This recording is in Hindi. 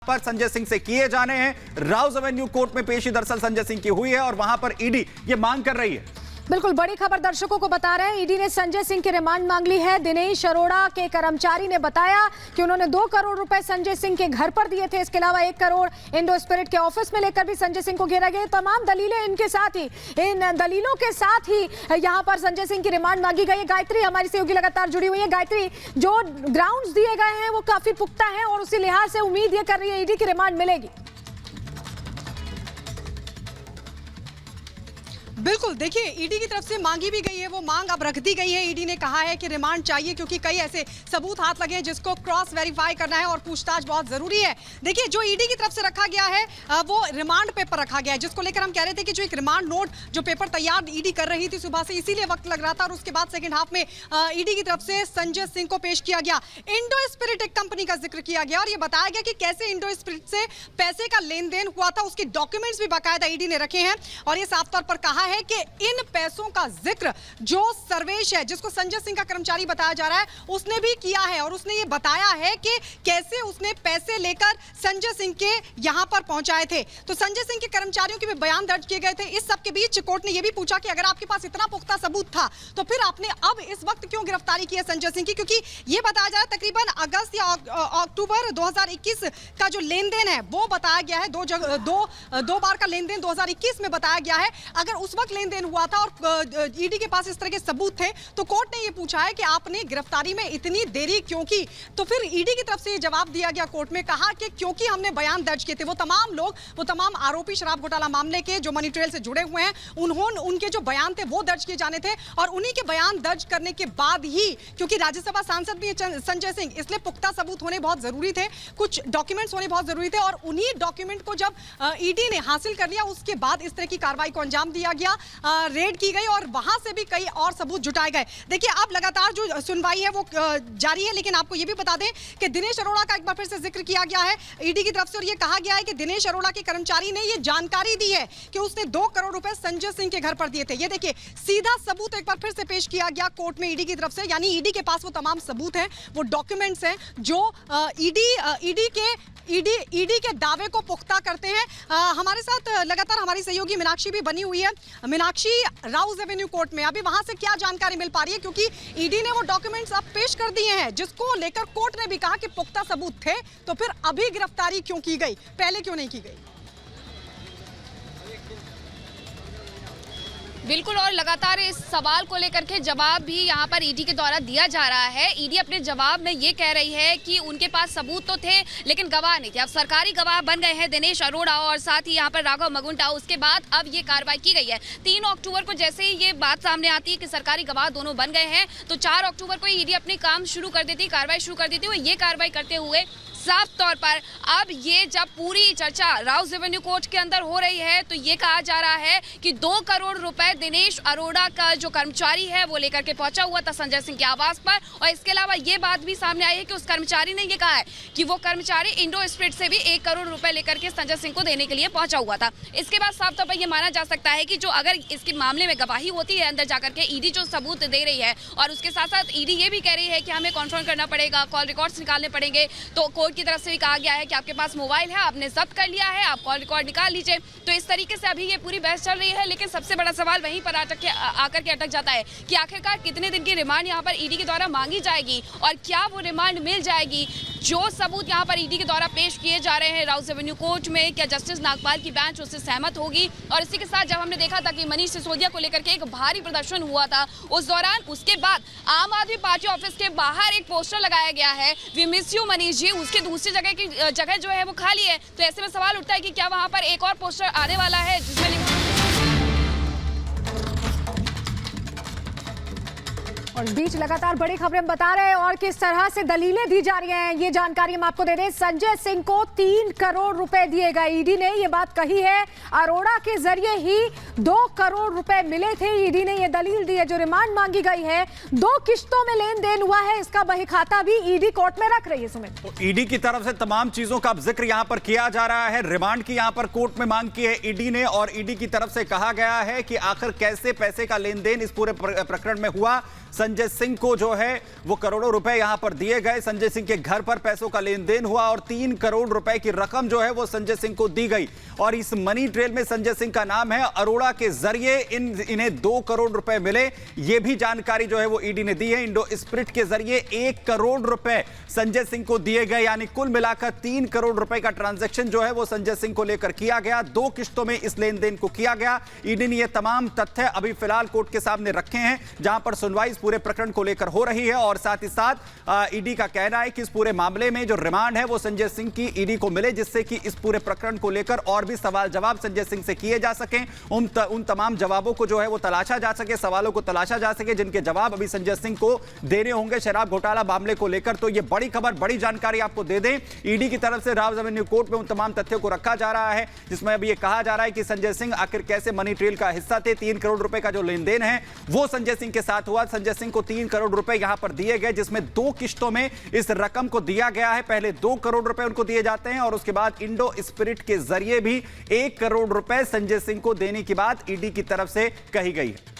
पर संजय सिंह से किए जाने हैं। राउज एवेन्यू कोर्ट में पेशी दरअसल संजय सिंह की हुई है और वहां पर ईडी ये मांग कर रही है। बिल्कुल बड़ी खबर दर्शकों को बता रहे हैं। ईडी ने संजय सिंह की रिमांड मांग ली है। दिनेश अरोड़ा के कर्मचारी ने बताया कि उन्होंने 2 करोड़ रुपए संजय सिंह के घर पर दिए थे। इसके अलावा 1 करोड़ इंडो स्पिरिट के ऑफिस में लेकर भी संजय सिंह को घेरा गया। तमाम दलीलें इनके साथ ही, इन दलीलों के साथ ही यहाँ पर संजय सिंह की रिमांड मांगी गई है। गायत्री हमारी सहयोगी लगातार जुड़ी हुई है। गायत्री, जो ग्राउंड्स दिए गए हैं वो काफी पुख्ता है और उसी लिहाज से उम्मीद ये कर रही है ईडी की रिमांड मिलेगी। बिल्कुल, देखिए ईडी की तरफ से मांगी भी गई है, वो मांग अब रख दी गई है। ईडी ने कहा है कि रिमांड चाहिए क्योंकि कई ऐसे सबूत हाथ लगे हैं जिसको क्रॉस वेरीफाई करना है और पूछताछ बहुत जरूरी है। देखिए जो ईडी की तरफ से रखा गया है वो रिमांड पेपर रखा गया है, जिसको लेकर हम कह रहे थे कि जो एक रिमांड नोट जो पेपर तैयार ईडी कर रही थी सुबह से, इसीलिए वक्त लग रहा था। और उसके बाद सेकंड हाफ में ईडी की तरफ से संजय सिंह को पेश किया गया। इंडो स्पिरिट एक कंपनी का जिक्र किया गया और ये बताया गया कि कैसे इंडो स्पिरिट से पैसे का लेन देन हुआ था, उसके डॉक्यूमेंट्स भी बाकायदा ईडी ने रखे हैं। और ये साफ तौर पर कहा है कि इन पैसों का जिक्र जो सर्वेश है, जिसको संजय सिंह का कर्मचारी बताया जा रहा है, उसने भी किया है। और उसने ये बताया है कि कैसे उसने पैसे लेकर संजय सिंह के यहां पर पहुंचाए थे। तो संजय सिंह के कर्मचारियों के भी बयान दर्ज किए गए थे। इस सब के बीच कोर्ट ने यह भी पूछा कि अगर आपके पास इतना पुख्ता सबूत था तो फिर आपने अब इस वक्त क्यों गिरफ्तारी की है संजय सिंह की, क्योंकि यह बताया जा रहा है तकरीबन अगस्त या अक्टूबर 2021 का जो लेन देन है वो बताया गया है। दो बार का लेन देन 2021 में बताया गया है। अगर उस वक्त लेन देन हुआ था और ईडी के पास इस तरह के सबूत थे तो कोर्ट ने यह पूछा है कि आपने गिरफ्तारी में इतनी देरी क्यों की। तो फिर ईडी की तरफ से जवाब दिया गया कोर्ट में, कहा कि क्योंकि हमने बयान दर्ज किए थे। वो तमाम लोग, वो तमाम आरोपी शराब घोटाला मामले के जो मनी ट्रेल से जुड़े हुए हैं, उनके जो बयान थे वो दर्ज किए जाने थे। और उन्हीं के बयान दर्ज करने के बाद ही, क्योंकि राज्यसभा सांसद भी संजय सिंह, इसलिए पुख्ता सबूत होने बहुत जरूरी थे, कुछ डॉक्यूमेंट्स होने बहुत जरूरी थे। और उन्हीं डॉक्यूमेंट को जब ईडी ने हासिल कर लिया उसके बाद इस तरह की कार्रवाई को अंजाम दिया गया, रेड की गई और वहां से भी कई और सबूत जुटाए गए। देखिए अब लगातार जो सुनवाई है वो जारी है, लेकिन आपको यह भी बता दें कि दिनेश अरोड़ा का एक बार फिर से जिक्र किया गया है ईडी की तरफ से। और यह कहा गया है कि दिनेश अरोड़ा के कर्मचारी ने यह जानकारी दी है कि उसने 2 करोड़ रुपए संजय सिंह के घर पर दिए थे। ये देखिए सीधा सबूत एक बार फिर से पेश किया गया कोर्ट में ईडी की तरफ से। यानी ईडी के पास वो तमाम सबूत हैं, वो डॉक्यूमेंट्स हैं जो ईडी के दावे को पुख्ता करते हैं। हमारे साथ लगातार हमारी सहयोगी मीनाक्षी भी बनी हुई है। मीनाक्षी, राउज एवेन्यू कोर्ट में अभी वहां से क्या जानकारी मिल पा रही है, क्योंकि ईडी ने वो डॉक्यूमेंट्स अब पेश कर दिए हैं जिसको लेकर कोर्ट ने भी कहा कि पुख्ता सबूत थे, तो फिर अभी गिरफ्तारी क्यों की गई, पहले क्यों नहीं की गई? बिल्कुल, और लगातार इस सवाल को लेकर के जवाब भी यहाँ पर ईडी के द्वारा दिया जा रहा है। ईडी अपने जवाब में ये कह रही है कि उनके पास सबूत तो थे लेकिन गवाह नहीं थे। अब सरकारी गवाह बन गए हैं दिनेश अरोड़ा और साथ ही यहाँ पर राघव मगुंटा। उसके बाद अब ये कार्रवाई की गई है। 3 अक्टूबर को जैसे ही ये बात सामने आती है कि सरकारी गवाह दोनों बन गए हैं, तो 4 अक्टूबर को ईडी अपने काम शुरू कर देती, कार्रवाई शुरू कर देती। ये कार्रवाई करते हुए साफ तौर पर अब ये जब पूरी चर्चा राउज एवेन्यू कोर्ट के अंदर हो रही है तो ये कहा जा रहा है कि 2 करोड़ रुपए दिनेश अरोड़ा का जो कर्मचारी है वो लेकर के पहुंचा हुआ था संजय सिंह के आवास पर। और इसके अलावा ये बात भी सामने आई है कि उस कर्मचारी ने ये कहा है कि वो कर्मचारी इंडो स्पिरिट से भी 1 करोड़ रुपए लेकर के संजय सिंह को देने के लिए पहुंचा हुआ था। इसके बाद साफ तौर पर यह माना जा सकता है कि जो अगर इसके मामले में गवाही होती है अंदर जाकर के, ईडी जो सबूत दे रही है और उसके साथ साथ ईडी ये भी कह रही है कि हमें कॉन्फ्रेंस करना पड़ेगा, कॉल रिकॉर्ड्स निकालने पड़ेंगे। तो कोर्ट की तरफ से भी कहा गया है कि आपके पास मोबाइल है, आपने जब्त कर लिया है, आप कॉल रिकॉर्ड निकाल लीजिए। तो इस तरीके से अभी ये पूरी बहस चल रही है। लेकिन सबसे बड़ा सवाल वहीं पर आकर के अटक जाता है कि आखिरकार कितने दिन की रिमांड यहाँ पर ईडी के द्वारा मांगी जाएगी और क्या वो रिमांड मिल जाएगी। जो सबूत यहाँ पर ईडी के द्वारा पेश किए जा रहे हैं राउज एवेन्यू कोर्ट में, क्या जस्टिस नागपाल की बेंच उससे सहमत होगी। और इसी के साथ जब हमने देखा था कि मनीष सिसोदिया को लेकर के एक भारी प्रदर्शन हुआ था, उस दौरान उसके बाद आम आदमी पार्टी ऑफिस के बाहर एक पोस्टर लगाया गया है, we miss you Manish ji. उसके दूसरी जगह जो है वो खाली है। तो ऐसे में सवाल उठता है कि क्या वहां पर एक और पोस्टर आने वाला है जिसमें और बीच लगातार बड़ी खबरें हम बता रहे हैं और किस तरह से दलीलें दी जा रही हैं ये जानकारी हम आपको दे दें। संजय सिंह को 3 करोड़ रुपए दिए गए, ईडी ने ये बात कही है। अरोड़ा के जरिए ही 2 करोड़ रुपए मिले थे, ईडी ने ये दलील दी है। जो रिमांड मांगी गई है, 2 किश्तों में लेन देन हुआ है, इसका बहीखाता भी ईडी कोर्ट में रख रही है। सुमित, तो ईडी की तरफ से तमाम चीजों का जिक्र यहां पर किया जा रहा है। रिमांड की यहां पर कोर्ट में मांग की है ईडी ने और ईडी की तरफ से कहा गया है कि आखिर कैसे पैसे का लेन देन इस पूरे प्रकरण में हुआ। संजय सिंह को जो है वो करोड़ों रुपए यहां पर दिए गए। संजय सिंह के घर पर पैसों का लेन देन हुआ और 3 करोड़ रुपए की रकम जो है वो संजय सिंह को दी गई। और इस मनी ट्रेल में संजय सिंह का नाम है। अरोड़ा के जरिए इन्हें 2 करोड़ रुपए मिले, ये भी जानकारी जो है वो ईडी ने दी है। इंडो स्पिरिट के जरिए 1 करोड़ रुपए संजय सिंह को दिए गए, यानी कुल मिलाकर 3 करोड़ रुपए का ट्रांजैक्शन जो है वो संजय सिंह को लेकर किया गया। 2 किस्तों में इस लेन देन को किया गया। ईडी ने ये तमाम तथ्य अभी फिलहाल कोर्ट के सामने रखे हैं, जहां पर सुनवाई इस पूरे प्रकरण को लेकर हो रही है। और साथ ही साथ ईडी का कहना है कि इस पूरे मामले में जो रिमांड है वो संजय सिंह की ईडी को मिले, जिससे कि इस पूरे प्रकरण को लेकर और भी सवाल जवाब संजय सिंह से किए जा सकें। उन तमाम जवाबों को जो है वो तलाशा जा सके, सवालों को तलाशा जा सके, जिनके जवाब अभी संजय सिंह को देने होंगे शराब घोटाला मामले को लेकर। तो ये बड़ी खबर, बड़ी जानकारी आपको दे दें, ईडी की तरफ से राउज एवेन्यू कोर्ट में उन तमाम तथ्यों को रखा जा रहा है, जिसमें अभी ये कहा जा रहा है कि संजय सिंह आखिर कैसे मनी ट्रेल का हिस्सा थे। 3 करोड़ रुपए का जो लेन देन है वो संजय सिंह के साथ हुआ। संजय सिंह को 3 करोड़ रुपए यहां पर दिए गए, जिसमें 2 किस्तों में इस रकम को दिया गया है। पहले 2 करोड़ रुपए उनको दिए जाते हैं और उसके बाद इंडो स्पिरिट के जरिए भी 1 करोड़ रुपए संजय सिंह को देने की बात ईडी की तरफ से कही गई है।